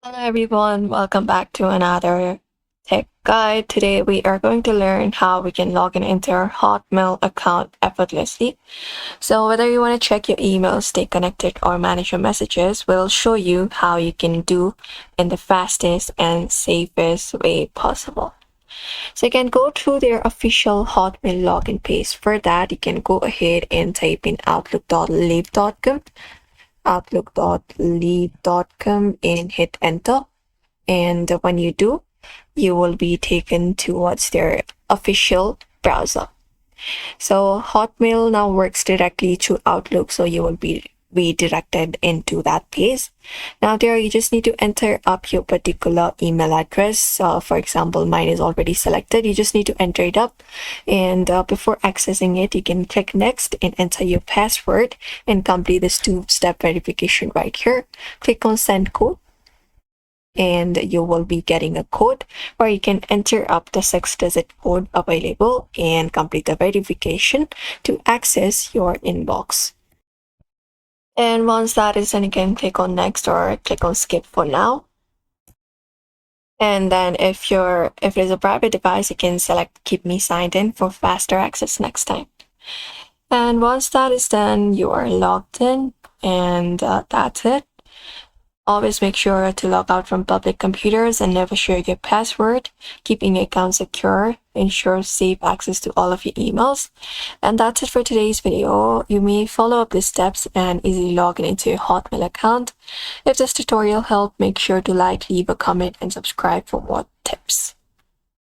Hello everyone, welcome back to another tech guide. Today we are going to learn how we can log in into our Hotmail account effortlessly. So whether you want to check your emails, stay connected, or manage your messages, we'll show you how you can do in the fastest and safest way possible. So you can go through their official Hotmail login page. For that, you can go ahead and type in outlook.leave.com and hit enter. And when you do, you will be taken towards their official browser. So Hotmail now works directly through Outlook, so you will be redirected into that page. Now there you just need to enter up your particular email address. For example, mine is already selected. You just need to enter it up, and before accessing it, you can click next and enter your password and complete this two-step verification right here. Click on send code, and you will be getting a code where you can enter up the 6-digit code available and complete the verification to access your inbox. And once that is done, you can click on next or click on skip for now. And then if it is a private device, you can select keep me signed in for faster access next time. And once that is done, you are logged in, and that's it. Always make sure to log out from public computers and never share your password. Keeping your account secure ensures safe access to all of your emails. And that's it for today's video. You may follow up these steps and easily log in into your Hotmail account. If this tutorial helped, make sure to like, leave a comment, and subscribe for more tips.